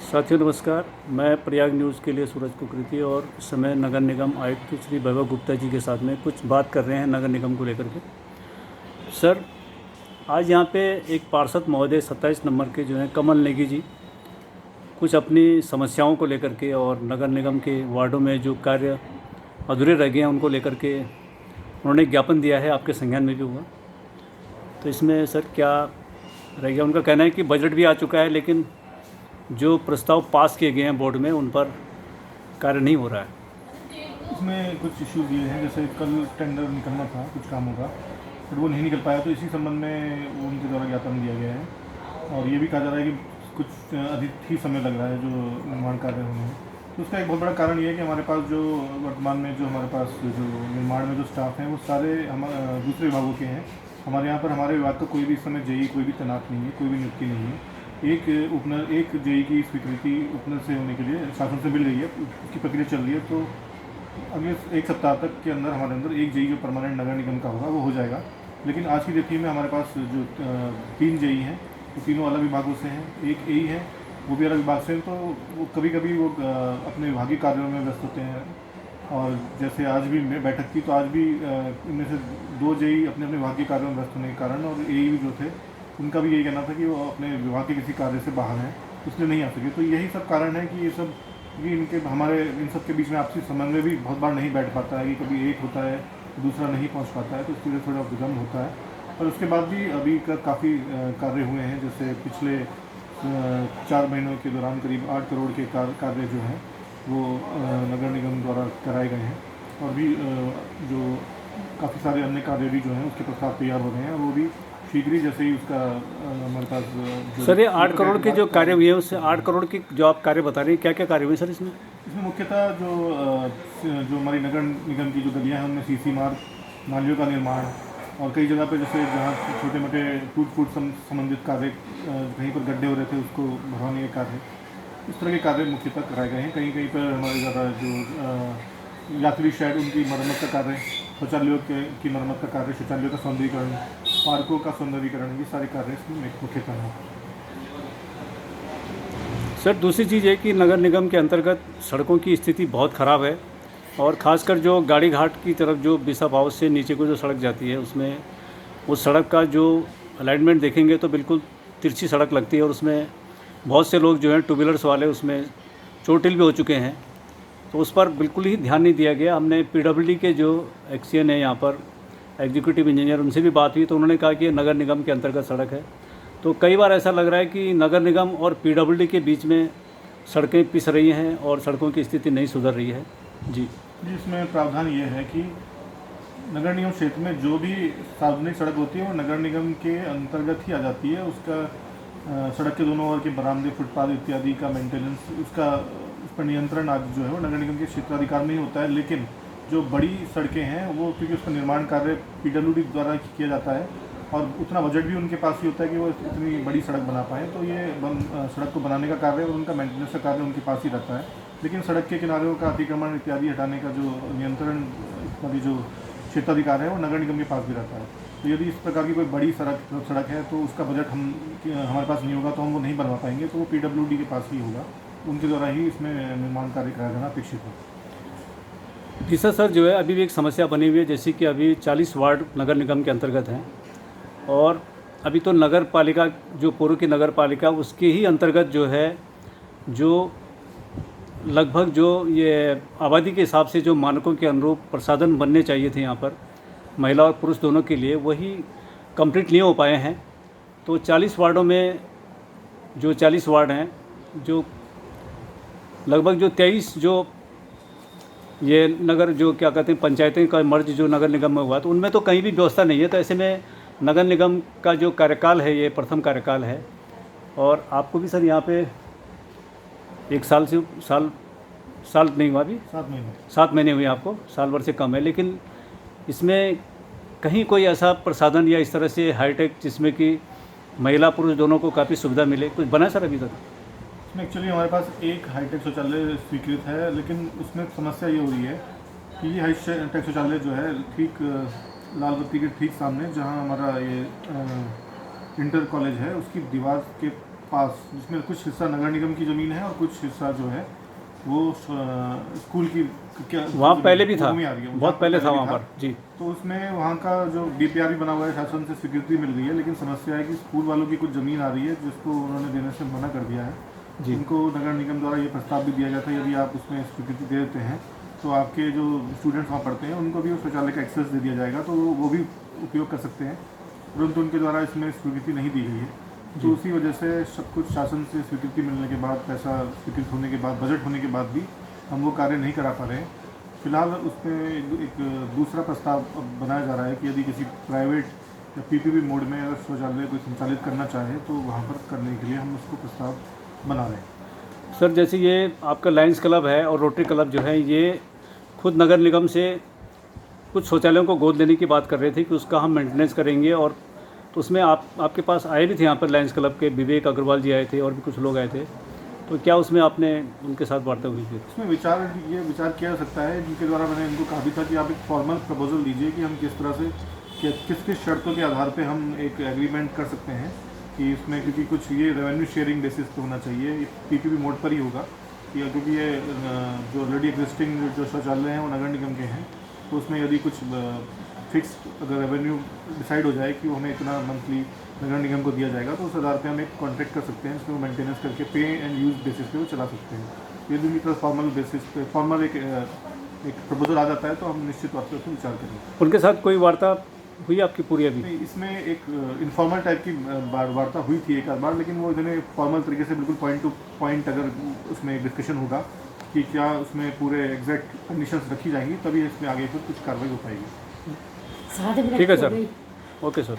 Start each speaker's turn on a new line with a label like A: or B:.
A: साथियों नमस्कार। मैं प्रयाग न्यूज़ के लिए सूरज कुकरेती और इस समय नगर निगम आयुक्त श्री वैभव गुप्ता जी के साथ में कुछ बात कर रहे हैं नगर निगम को लेकर के। सर, आज यहाँ पे एक पार्षद महोदय 27 नंबर के जो हैं कमल नेगी जी कुछ अपनी समस्याओं को लेकर के और नगर निगम के वार्डों में जो कार्य अधूरे रह गए हैं उनको लेकर के उन्होंने एक ज्ञापन दिया है, आपके संज्ञान में भी हुआ। तो इसमें सर क्या रह गया? उनका कहना है कि बजट भी आ चुका है लेकिन जो प्रस्ताव पास किए गए हैं बोर्ड में उन पर कार्य नहीं हो रहा है।
B: इसमें कुछ इश्यूज़ ये हैं, जैसे कल टेंडर निकलना था कुछ कामों का, बट वो नहीं निकल पाया, तो इसी संबंध में उनके द्वारा ज्ञापन दिया गया है। और ये भी कहा जा रहा है कि कुछ अधिक ही समय लग रहा है जो निर्माण कार्य होने में। तो उसका एक बहुत बड़ा कारण ये है कि हमारे पास जो वर्तमान में जो हमारे पास जो निर्माण में जो स्टाफ हैं वो सारे दूसरे विभागों के हैं। हमारे यहाँ पर हमारे विभाग का कोई भी इस समय जेई कोई भी तैनात नहीं है, कोई भी नियुक्ति नहीं है। एक जेई की स्वीकृति उपनर से होने के लिए शासन से मिल गई है, उसकी प्रक्रिया चल रही है। तो अगले एक सप्ताह तक के अंदर हमारे अंदर एक जेई जो परमानेंट नगर निगम का होगा वो हो जाएगा। लेकिन आज की तिथि में हमारे पास जो 3 जेई हैं वो तीनों अलग विभागों से हैं, एक एई है वो भी अलग विभाग से हैं। तो वो कभी कभी वो अपने विभागीय कार्यों में व्यस्त होते हैं। और जैसे आज भी बैठक की, तो आज भी इनमें से 2 जेई अपने अपने विभागीय कार्यों में व्यस्त होने के कारण, और एई भी जो थे उनका भी यही कहना था कि वो अपने विभाग के किसी कार्य से बाहर हैं, इसलिए नहीं आ सके। तो यही सब कारण है कि ये सब कि इनके हमारे इन सब के बीच में आपसी समन्वय भी बहुत बार नहीं बैठ पाता है, कि कभी एक होता है दूसरा नहीं पहुंच पाता है, तो इसके लिए थोड़ा विलम्ब होता है। और उसके बाद भी अभी का काफ़ी कार्य हुए हैं, जैसे पिछले 4 महीनों के दौरान करीब 8 करोड़ के कार्य जो हैं वो नगर निगम द्वारा कराए गए हैं। और भी जो काफ़ी सारे अन्य कार्य भी जो हैं उसके प्रस्ताव तैयार हो रहे हैं, वो भी शीघ्र ही, जैसे ही उसका हमारे पास
A: सर ये 8 करोड़ के जो कार्य हुए हैं उससे 8 करोड़ की जो आप कार्य बता रहे हैं, क्या क्या कार्य हुए सर इसमें?
B: इसमें मुख्यतः जो हमारी नगर निगम की जो गलियाँ हैं उनमें सीसी मार्ग, नालियों का निर्माण, और कई जगह पे जैसे जहाँ छोटे मोटे टूट फूट संबंधित कार्य, कहीं पर गड्ढे हो रहे थे उसको भरवाने के कार्य, इस तरह के कार्य मुख्यतः कराए गए हैं। कहीं कहीं पर हमारे ज़्यादा जो यात्री शेड उनकी मरम्मत का कार्य, शौचालयों की मरम्मत का कार्य, शौचालयों का सौंदर्यीकरण, पार्कों का सौंदर्यीकरण, ये सारे कार्य इसमें मुख्यतः हैं।
A: सर दूसरी चीज़ है कि नगर निगम के अंतर्गत सड़कों की स्थिति बहुत ख़राब है और ख़ासकर जो गाड़ी घाट की तरफ जो बिशप हाउस से नीचे को जो सड़क जाती है उसमें उस सड़क का जो अलाइनमेंट देखेंगे तो बिल्कुल तिरछी सड़क लगती है और उसमें बहुत से लोग जो हैं टू व्हीलर्स वाले उसमें चोटिल भी हो चुके हैं। तो उस पर बिल्कुल ही ध्यान नहीं दिया गया। हमने पीडब्ल्यूडी के जो एक्सीएन है यहाँ पर एग्जीक्यूटिव इंजीनियर, उनसे भी बात हुई तो उन्होंने कहा कि ये नगर निगम के अंतर्गत सड़क है। तो कई बार ऐसा लग रहा है कि नगर निगम और पीडब्ल्यूडी के बीच में सड़कें पिस रही हैं और सड़कों की स्थिति नहीं सुधर रही है। जी
B: इसमें प्रावधान ये है कि नगर निगम क्षेत्र में जो भी सार्वजनिक सड़क होती है वो नगर निगम के अंतर्गत ही आ जाती है। उसका सड़क के दोनों ओर के बरामदे, फुटपाथ इत्यादि का मेंटेनेंस, उस पर नियंत्रण आदि जो है वो नगर निगम के क्षेत्राधिकार में ही होता है। लेकिन जो बड़ी सड़कें हैं वो, क्योंकि उसका निर्माण कार्य पीडब्ल्यूडी द्वारा किया जाता है और उतना बजट भी उनके पास ही होता है कि वो इतनी बड़ी सड़क बना पाएँ, तो ये सड़क को बनाने का कार्य और उनका मेंटेनेंस का कार्य उनके पास ही रहता है। लेकिन सड़क के किनारों का अतिक्रमण इत्यादि हटाने का जो नियंत्रण वाली जो क्षेत्राधिकार है वो नगर निगम के पास भी रहता है। तो यदि इस प्रकार की कोई बड़ी सड़क है तो उसका बजट हमारे पास नहीं होगा, तो हम वो नहीं बनवा पाएंगे, तो वो पीडब्ल्यूडी के पास ही होगा, उनके द्वारा ही इसमें निर्माण कार्य कराया जाना अपेक्षित है।
A: तीसरा सर जो है अभी भी एक समस्या बनी हुई है, जैसे कि अभी 40 वार्ड नगर निगम के अंतर्गत हैं और अभी तो नगर पालिका जो पूर्व की नगर पालिका उसके ही अंतर्गत जो है जो लगभग जो ये आबादी के हिसाब से जो मानकों के अनुरूप प्रसाधन बनने चाहिए थे यहाँ पर महिला और पुरुष दोनों के लिए, वही कंप्लीट नहीं हो पाए हैं। तो 40 वार्डों में जो 40 वार्ड हैं, जो लगभग जो 23 जो ये नगर जो क्या कहते हैं पंचायतें का मर्ज जो नगर निगम में हुआ, तो उनमें तो कहीं भी व्यवस्था नहीं है। तो ऐसे में नगर निगम का जो कार्यकाल है ये प्रथम कार्यकाल है और आपको भी सर यहाँ पे 1 साल से साल नहीं हुआ, अभी 7 महीने हुए आपको, साल भर से कम है। लेकिन इसमें कहीं कोई ऐसा प्रसाधन या इस तरह से हाईटेक जिसमें कि महिला पुरुष दोनों को काफ़ी सुविधा मिले, कुछ बना सर अभी तक?
B: इसमें एक्चुअली हमारे पास एक हाईटेक शौचालय स्वीकृत है, लेकिन उसमें समस्या ये हो रही है कि ये हाईटेक शौचालय जो है ठीक लाल बत्ती के ठीक सामने, जहाँ हमारा ये इंटर कॉलेज है, उसकी दीवार के पास, जिसमें कुछ हिस्सा नगर निगम की ज़मीन है और कुछ हिस्सा जो है वो स्कूल की क्या
A: वहाँ पहले भी था,
B: भूमि आ रही है,
A: बहुत पहले था
B: भी
A: वहाँ पर जी।
B: तो उसमें वहाँ का जो डीपीआर भी बना हुआ है, शासन से स्वीकृति मिल गई है, लेकिन समस्या है कि स्कूल वालों की कुछ ज़मीन आ रही है जिसको उन्होंने देने से मना कर दिया है
A: जी।
B: उनको नगर निगम द्वारा ये प्रस्ताव भी दिया जाता है, यदि आप उसमें स्वीकृति दे देते हैं तो आपके जो स्टूडेंट्स वहाँ पढ़ते हैं उनको भी उस शौचालय का एक्सेस दे दिया जाएगा, तो वो भी उपयोग कर सकते हैं, परंतु उनके द्वारा इसमें स्वीकृति नहीं दी गई है। तो उसी वजह से सब कुछ शासन से स्वीकृति मिलने के बाद, पैसा स्वीकृत होने के बाद, बजट होने के बाद भी हम वो कार्य नहीं करा पा रहे हैं। फिलहाल उसमें एक दूसरा प्रस्ताव अब बनाया जा रहा है कि यदि किसी प्राइवेट या पीपीपी मोड में अगर शौचालय कोई संचालित करना चाहे तो वहाँ पर करने के लिए हम उसको प्रस्ताव बना रहे हैं।
A: सर जैसे ये आपका लायंस क्लब है और रोटरी क्लब जो है, ये खुद नगर निगम से कुछ शौचालयों को गोद लेने की बात कर रहे थे कि उसका हम मेंटेनेंस करेंगे, और तो उसमें आपके पास आए भी थे यहाँ पर लायंस क्लब के विवेक अग्रवाल जी आए थे और भी कुछ लोग आए थे, तो क्या उसमें आपने उनके साथ वार्ता हुई थी?
B: इसमें ये विचार किया जा सकता है, जिनके द्वारा मैंने इनको कहा भी था कि आप एक फॉर्मल प्रपोजल दीजिए कि हम किस तरह से किस किस शर्तों के आधार पे हम एक एग्रीमेंट कर सकते हैं कि इसमें, क्योंकि कुछ ये रेवेन्यू शेयरिंग बेसिस पे होना चाहिए, ये पीपीपी मोड पर ही होगा कि क्योंकि ये जो ऑलरेडी एग्जिस्टिंग जो शौचालय हैं वो नगर निगम के हैं, तो उसमें यदि कुछ फिक्स अगर रेवेन्यू डिसाइड हो जाए कि हमें इतना मंथली नगर निगम को दिया जाएगा, तो उस आधार पे हम एक कॉन्ट्रैक्ट कर सकते हैं, इसमें मेंटेनेंस करके पे एंड यूज़ बेसिस पे वो चला सकते हैं। ये दूसरी तरफ फॉर्मल बेसिस पे फॉर्मल एक प्रपोजल आ जाता है तो हम निश्चित तौर पर विचार करेंगे।
A: उनके साथ कोई वार्ता हुई आपकी पूरी अभी?
B: नहीं, इसमें एक इनफॉर्मल टाइप की वार्ता हुई थी एक आध बार, लेकिन वो इन्होंने फॉर्मल तरीके से बिल्कुल पॉइंट टू पॉइंट अगर उसमें डिस्कशन होगा कि क्या उसमें पूरे एग्जैक्ट कंडीशंस रखी जाएंगी, तभी इसमें आगे फिर कुछ कार्रवाई हो पाएगी।
A: ठीक है सर, ओके सर।